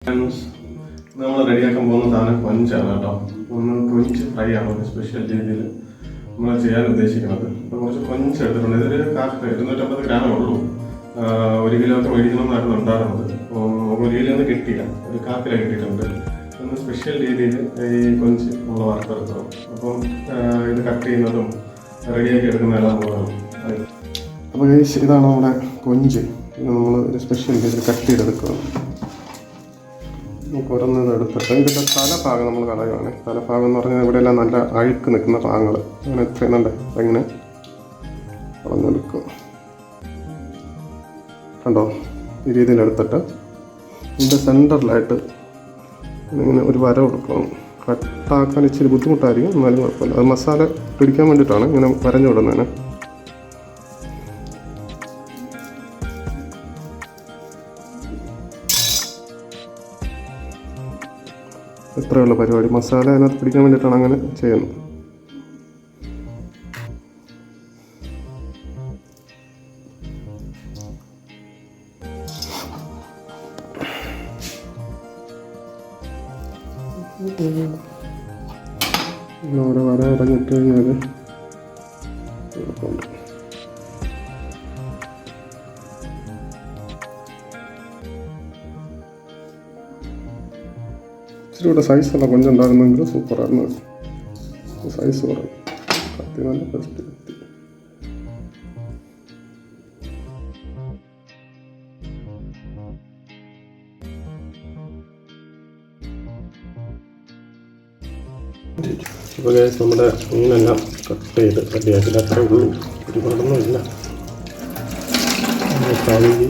നമ്മൾ റെഡിയാക്കാൻ പോകുന്ന സാധനം കൊഞ്ചാണ് കേട്ടോ. കൊഞ്ച് ഫ്രൈ ആണ് ഒരു സ്പെഷ്യൽ രീതിയിൽ നമ്മൾ ചെയ്യാൻ ഉദ്ദേശിക്കുന്നത്. അപ്പോൾ കുറച്ച് കൊഞ്ച് എടുത്തിട്ടുണ്ട്. ഇതൊരു 250 ഗ്രാമേ ഉള്ളൂ. 1 കിലോ ഒക്കെ മേടിക്കണമെന്നായിരുന്നു ഉണ്ടായിരുന്നത്. അപ്പോൾ 1 കിലോ ഒന്നും കിട്ടിയില്ല, ഒരു 1/4 കിലോ കിട്ടിയിട്ടുണ്ട്. ഒന്ന് സ്പെഷ്യൽ രീതിയിൽ ഈ കൊഞ്ച് നമ്മൾ വറുത്തെടുക്കണം. അപ്പം ഇത് കട്ട് ചെയ്യുന്നതും റെഡിയാക്കി എടുക്കുന്നതെല്ലാം പോകണം. അപ്പോൾ ഇതാണ് നമ്മുടെ കൊഞ്ച്. ഇത് നമ്മൾ ഒരു സ്പെഷ്യൽ രീതിയിൽ കട്ട് ചെയ്തെടുക്കണം. കുറഞ്ഞത് എടുത്തിട്ട് ഇതിൻ്റെ തലഭാഗം നമ്മൾ കളയുവാണ്. തലഭാഗം എന്ന് പറഞ്ഞാൽ ഇവിടെയെല്ലാം നല്ല അഴുക്ക് നിൽക്കുന്ന ഭാഗങ്ങൾ അങ്ങനെ എത്രയുന്നുണ്ട് അങ്ങനെ കളഞ്ഞെടുക്കും. കണ്ടോ, ഈ രീതിയിൽ എടുത്തിട്ട് ഇതിൻ്റെ സെൻറ്ററിലായിട്ട് ഇങ്ങനെ ഒരു വര കൊടുക്കണം. കട്ടാക്കാൻ ഇച്ചിരി ബുദ്ധിമുട്ടായിരിക്കും, എന്നാലും കുഴപ്പമില്ല. അത് മസാല പിടിക്കാൻ വേണ്ടിയിട്ടാണ് ഇങ്ങനെ വരഞ്ഞു വിടുന്നതിന്. ഇത്രയുള്ള പരിപാടി. മസാല അതിനകത്ത് പിടിക്കാൻ വേണ്ടിയിട്ടാണ് അങ്ങനെ ചെയ്യുന്നത്. ഓരോ വര ഇറങ്ങിട്ട് കഴിഞ്ഞാൽ ഇച്ചിരി കൂടെ സൈസുള്ള കൊഞ്ചുണ്ടായിരുന്നെങ്കിൽ സൂപ്പറായിരുന്നു. സൈസ് കുറവ് കത്തി നല്ല ബെസ്റ്റ് കത്തി. അപ്പോൾ നമ്മുടെ മീനെല്ലാം കട്ട് ചെയ്ത് റെഡിയാക്കി. അത്രേ ഉള്ളൂ, ഒരുപാടൊന്നും ഇല്ല. കഴുകി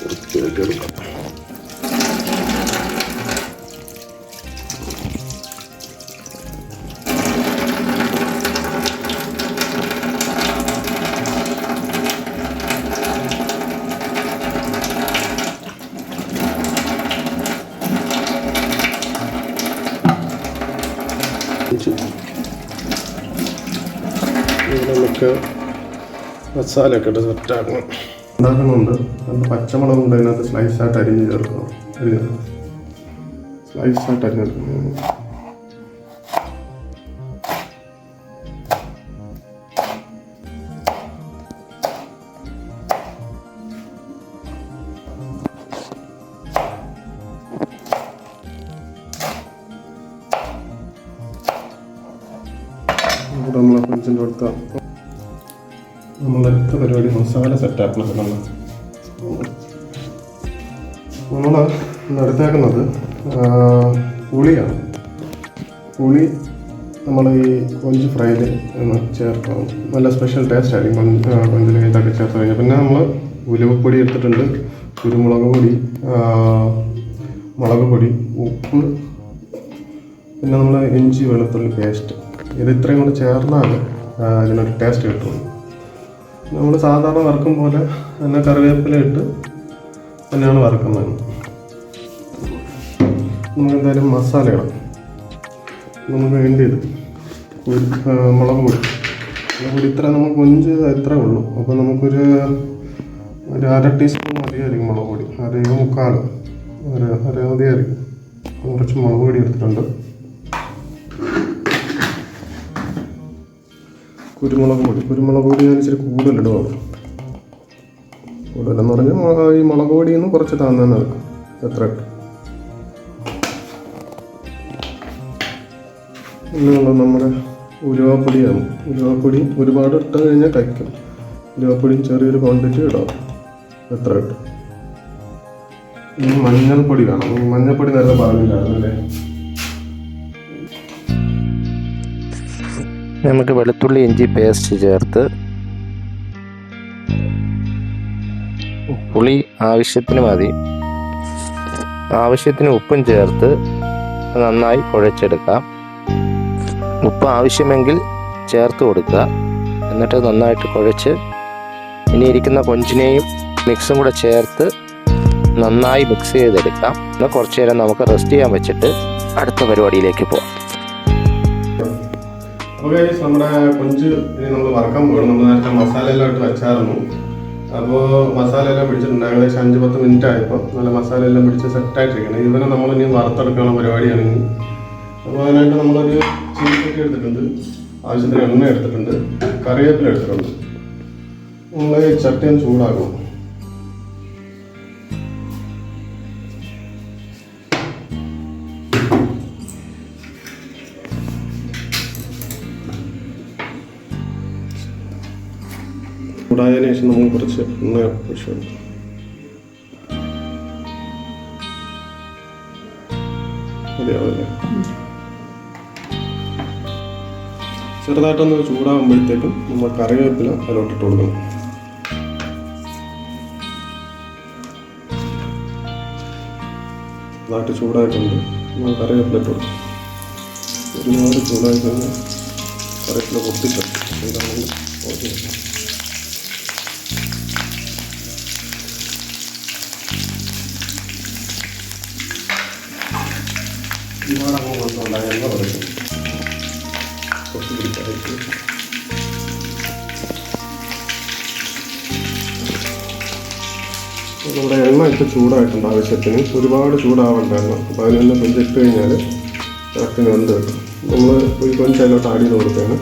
വൃത്തിയാക്കിയെടുക്കാം. നമുക്ക് മസാലയൊക്കെ ഇട്ട് സെറ്റാക്കണം. ഉണ്ടാക്കുന്നുണ്ട്. രണ്ട് പച്ചമുളക് കൊണ്ട് അതിനകത്ത് സ്ലൈസായിട്ട് അരിഞ്ഞ് ചേർക്കണം. സ്ലൈസായിട്ട് അരിഞ്ഞെടുക്കണം. നമ്മളെ കൊഞ്ചിൻ്റെ അടുത്ത നമ്മളടുത്ത പരിപാടി മസാല സെറ്റാക്കണം. നമ്മൾ എടുത്തേക്കുന്നത് പുളിയാണ്. പുളി നമ്മൾ ഈ കൊഞ്ച് ഫ്രൈയിൽ ചേർക്കണം. നല്ല സ്പെഷ്യൽ ടേസ്റ്റ് ആയിരിക്കും കൊഞ്ചിൽ ഇതൊക്കെ ചേർത്ത് കഴിഞ്ഞാൽ. പിന്നെ നമ്മൾ ഉലുവപ്പൊടി എടുത്തിട്ടുണ്ട്, കുരുമുളക് പൊടി, മുളക് പൊടി, ഉപ്പ്, പിന്നെ നമ്മൾ ഇഞ്ചി വെളുത്തുള്ളി പേസ്റ്റ്. ഇത് ഇത്രയും കൂടെ ചേർന്നാൽ ഇതിനൊരു ടേസ്റ്റ് കിട്ടും. നമ്മൾ സാധാരണ വറുക്കും പോലെ തന്നെ കറിവേപ്പില ഇട്ട് തന്നെയാണ് വറുക്കുന്നത്. നമുക്ക് എന്തായാലും മസാല ഇടാം. നമുക്ക് വേണ്ടിയത് മുളക് പൊടി. ഇത്ര നമുക്ക് കൊഞ്ച് ഇത്രേ ഉള്ളൂ. അപ്പോൾ നമുക്കൊരു 1/2 ടീസ്പൂൺ മതിയായിരിക്കും മുളക് പൊടി. 1/4 മതിയായിരിക്കും. കുറച്ച് മുളക് പൊടി എടുത്തിട്ടുണ്ട്. കുരുമുളക് പൊടി ഞാൻ ഇച്ചിരി കൂടുതലിടുവാണ്. കൂടുതലെന്ന് പറഞ്ഞാൽ ഈ മുളക് പൊടിയിൽ നിന്ന് കുറച്ച് താന്ന് തന്നെ വെക്കും. എത്ര ഇട്ട് പിന്നെയുള്ളത് നമ്മുടെ ഉലുവപ്പൊടിയാണ്. ഉലുവപ്പൊടി ഒരുപാട് ഇട്ട് കഴിഞ്ഞാൽ കഴിക്കും. ഉലുവപ്പൊടിയും ചെറിയൊരു ക്വാണ്ടിറ്റി ഇടാം. എത്ര ഇട്ട്. ഇനി മഞ്ഞൾപ്പൊടി വേണം. മഞ്ഞൾപ്പൊടി നേരത്തെ പറഞ്ഞില്ലായിരുന്നു അല്ലേ. നമുക്ക് വെളുത്തുള്ളി ഇഞ്ചി പേസ്റ്റ് ചേർത്ത് പുളി ആവശ്യത്തിന് മതി, ആവശ്യത്തിന് ഉപ്പും ചേർത്ത് നന്നായി കുഴച്ചെടുക്കാം. ഉപ്പ് ആവശ്യമെങ്കിൽ ചേർത്ത് കൊടുക്കുക. എന്നിട്ട് നന്നായിട്ട് കുഴച്ച് ഇനി ഇരിക്കുന്ന കൊഞ്ചിനെയും മിക്സും കൂടെ ചേർത്ത് നന്നായി മിക്സ് ചെയ്തെടുക്കാം. എന്നാൽ കുറച്ച് നേരം നമുക്ക് റെസ്റ്റ് ചെയ്യാൻ വെച്ചിട്ട് അടുത്ത പരിപാടിയിലേക്ക് പോകാം. നമ്മുടെ കൊഞ്ച് ഇനി നമ്മൾ വറക്കാൻ പോകണം. നമ്മൾ നേരത്തെ മസാല എല്ലാം ഇട്ട് വെച്ചായിരുന്നു. അപ്പോൾ മസാല എല്ലാം പിടിച്ചിട്ടുണ്ട്. ഏകദേശം 5-10 മിനിറ്റ് ആയപ്പോൾ നല്ല മസാല എല്ലാം പിടിച്ച് സെറ്റായിട്ടിരിക്കണം. ഇവനെ നമ്മളിനി വറുത്തെടുക്കാനുള്ള പരിപാടിയാണ് ഇനി. അപ്പോൾ അതിനായിട്ട് നമ്മളൊരു ചീനിച്ചട്ടി എടുത്തിട്ടുണ്ട്, ആവശ്യത്തിന് എണ്ണ എടുത്തിട്ടുണ്ട്, കറിവേപ്പില എടുത്തിട്ടുണ്ട്. നമ്മൾ ഈ ചട്ടി ഒന്ന് ചൂടാക്കണം. ചൂടായതിനു ശേഷം നമ്മൾ കുറച്ച് എണ്ണ ഒഴിച്ചു. മതിയാവില്ലേ? ചെറുതായിട്ടൊന്ന് ചൂടാകുമ്പോഴത്തേക്കും നമ്മൾ കറിവേപ്പില അതിലോട്ടിട്ട് കൊടുക്കണം. ചെറുതായിട്ട് ചൂടായിട്ടുണ്ട്, നമ്മൾ കറിവേപ്പില ഇട്ട് കൊടുക്കും. ഒരുപാട് ചൂടായി കഴിഞ്ഞാൽ കറിവേപ്പില പൊട്ടിച്ചു ഇതാണെങ്കിൽ ഓക്കെ. ഒരുപാട് അങ്ങ് കൊടുത്തുണ്ടായ എണ്ണ കുറയ്ക്കും, കുറച്ച് പിടിച്ചായിട്ട്. നമ്മുടെ എണ്ണ ഇട്ട് ചൂടായിട്ടുണ്ട് ആവശ്യത്തിന്, ഒരുപാട് ചൂടാവേണ്ട എണ്ണ. അപ്പോൾ അതിനെല്ലാം കൊഞ്ച് ഇട്ട് കഴിഞ്ഞാൽ കറക്റ്റിന് വെന്ത് കിട്ടും. നമ്മൾ ഒരു കൊഞ്ച് അതിലോട്ട് ആഡ് ചെയ്ത് കൊടുക്കുകയാണ്.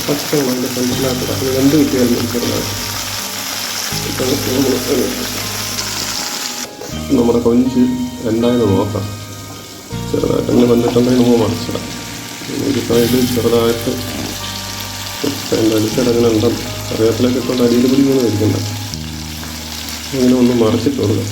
പച്ചമുളകിൻ്റെ ഫ്രണ്ടിനകത്ത് അത് വെന്ത് കിട്ടിയാലും ചെറുതായിട്ട് നമ്മുടെ കൊഞ്ച് രണ്ടായത് നോക്കാം. ചെറുതായിട്ട് അങ്ങനെ വെന്തിട്ടുണ്ടെങ്കിൽ നമ്മൾ മറിച്ചിടാം. ഒരു സൈഡ് ചെറുതായിട്ട് അതിൻ്റെ അടിച്ചടങ്ങനെ ഉണ്ടാകും. കറിവേപ്പിലൊക്കെ ഇട്ടുകൊണ്ട് അടിയിൽ പിടിക്കൊന്നും ഇരിക്കണ്ട. അങ്ങനെ ഒന്ന് മറിച്ചിട്ട് കൊടുക്കാം.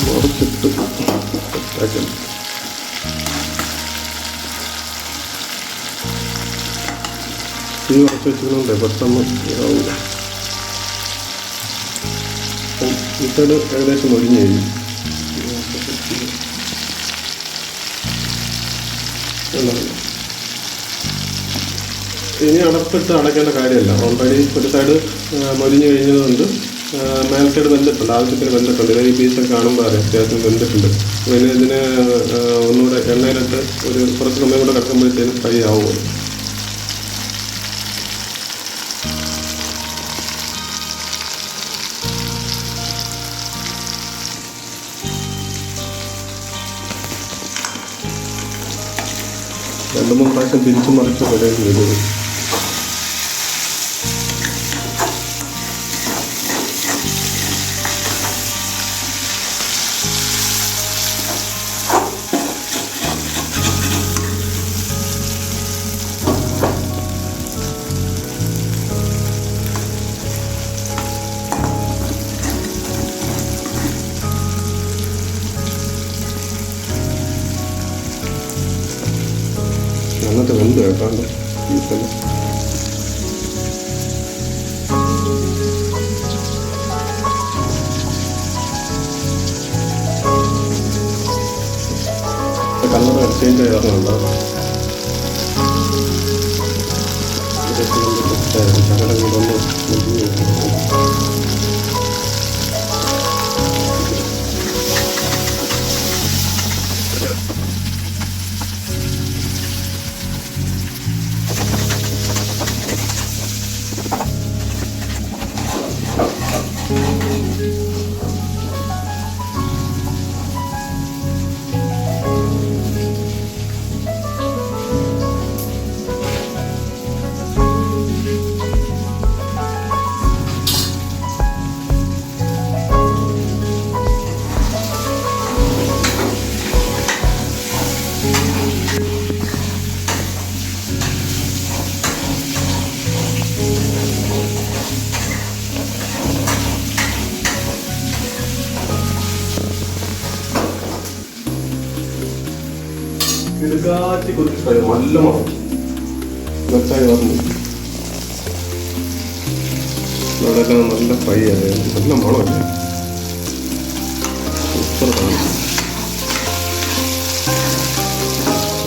മറിച്ചിട്ട് സെറ്റാക്കണം. തീ കുറച്ച് വെച്ചിട്ടുണ്ട്, പെട്ടെന്ന് ഇതാവില്ല. ഈ സൈഡ് ഏകദേശം മൊരിഞ്ഞ് കഴിഞ്ഞു. ഇനി അടപ്പിട്ട് അടയ്ക്കേണ്ട കാര്യമില്ല. ഓൾറെഡി ഒരു സൈഡ് മൊരിഞ്ഞ് കഴിഞ്ഞതുകൊണ്ട് മേൽ സൈഡ് വെന്തിട്ടുണ്ട്, ആവശ്യത്തിന് വെന്തിട്ടുണ്ട്. ഇത് ഈ പീസൊക്കെ കാണുമ്പോൾ അറിയാം അത്യാവശ്യം വെന്തിട്ടുണ്ട്. പിന്നെ ഇതിന് ഒന്നുകൂടെ എണ്ണയിലിട്ട് ഒരു കുറച്ച് സമയം കൂടെ കിടക്കുമ്പോഴത്തേനും ഫ്രൈ ആവുമോ. രണ്ട് മൂന്ന് പ്രാവശ്യം തിരിച്ചു മറിച്ച് വിടേണ്ടി വരും. നന്നായിട്ട് വെന്ത് കേട്ടാണ്ട് പീസെല്ലാം കളർ എക്സ്ചേഞ്ച് ചെയ്യാറുണ്ടോ? ശകലം കൂടെ കിടക്കാറ്റി കൊത്തി ഫ്രൈ നല്ല മണം വെച്ചാൽ പറഞ്ഞു അവിടെയെല്ലാം നല്ല ഫ്രൈ ആയത് നല്ല മണമല്ലേ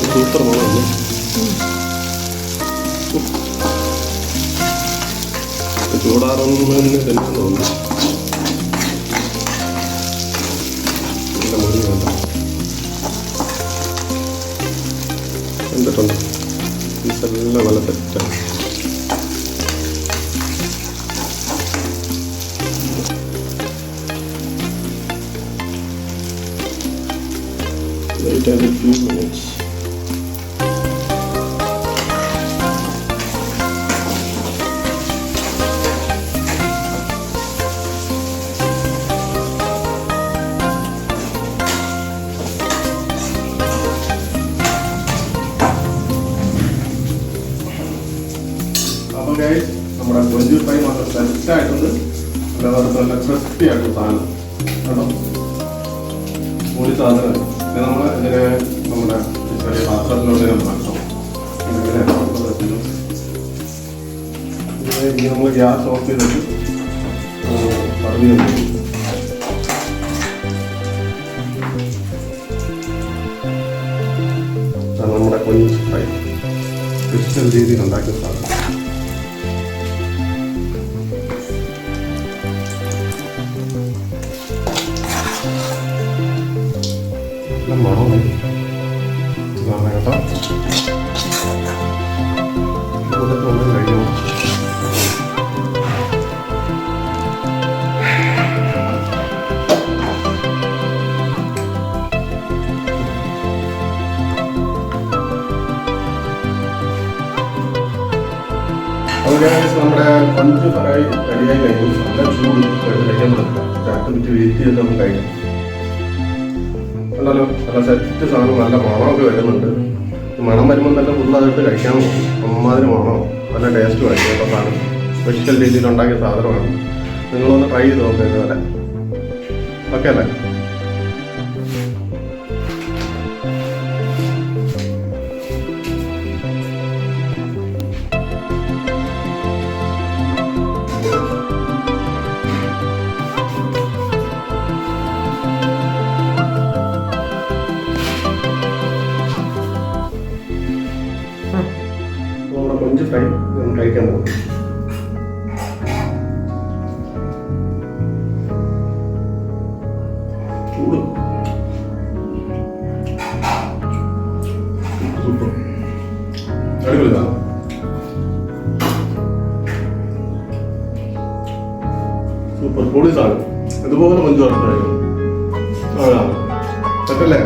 സൂപ്പർ മണമല്ലേ ചൂടാറുന്നതിന് തന്നെ തോന്നുന്നു നല്ല മുടി വേണ്ട കണ്ടിട്ടുണ്ട് പീസെല്ലാം നല്ല സെറ്റാണ് Wait a few minutes. അപ്പോൾ ഗൈസ് നമ്മുടെ കൊഞ്ച് ഫ്രൈ മാത്രം സെറ്റായിട്ടുണ്ട് അതേപോലെ നല്ല ക്രിസ്പി ആയിട്ടുള്ള സാധനം കേട്ടോ ഒരു സാധനം ഇത് നമ്മൾ ഇതിനെ നമ്മുടെ ചെറിയ പാത്രത്തിലോട്ട് നമ്മൾ മാറ്റണം ഇനി നമ്മൾ ഗ്യാസ് ഓഫ് ചെയ്തിട്ട് സർവ് ചെയ്യുന്നു നമ്മുടെ കൊഞ്ച് ഫ്രൈ സ്പെഷ്യൽ രീതിയിൽ ഉണ്ടാക്കിയ സാധനം മണമാണ് ഇതാണ് കേട്ടോ ഇതൊക്കെ ഒന്നും കഴിയുമോ നമ്മുടെ കൊഞ്ച് ഫ്രൈ റെഡിയായി കഴിഞ്ഞു നല്ല ചൂട് കഴിക്കാൻ പറ്റില്ല 2 മിനിറ്റ് വെയിറ്റ് ചെയ്ത് നമുക്ക് കഴിക്കാം ഉണ്ടല്ലോ നല്ല സെറ്റ് സാധനം നല്ല മണമൊക്കെ വരുന്നുണ്ട് മണം വരുമ്പോൾ നല്ല ഫുള്ളായിട്ട് കഴിക്കാൻ അമ്മാതിരി മണമോ നല്ല ടേസ്റ്റ് കഴിക്കും കേട്ടോ സാധനം സ്പെഷ്യൽ രീതിയിൽ ഉണ്ടാക്കിയ സാധനമാണ് നിങ്ങളൊന്ന് ട്രൈ ചെയ്ത് നോക്കുക ഇതുവരെ ഓക്കെ അല്ലേ കൊഞ്ച് ഫ്രൈ കഴിക്കാൻ പോകും ചൂട് സൂപ്പർ അടിപൊളിതാണ് സൂപ്പർ പൊളി സാധനം ഇതുപോലെ കൊഞ്ച് വറുത്ത് കഴിക്കും അതാണ് തെറ്റല്ലേ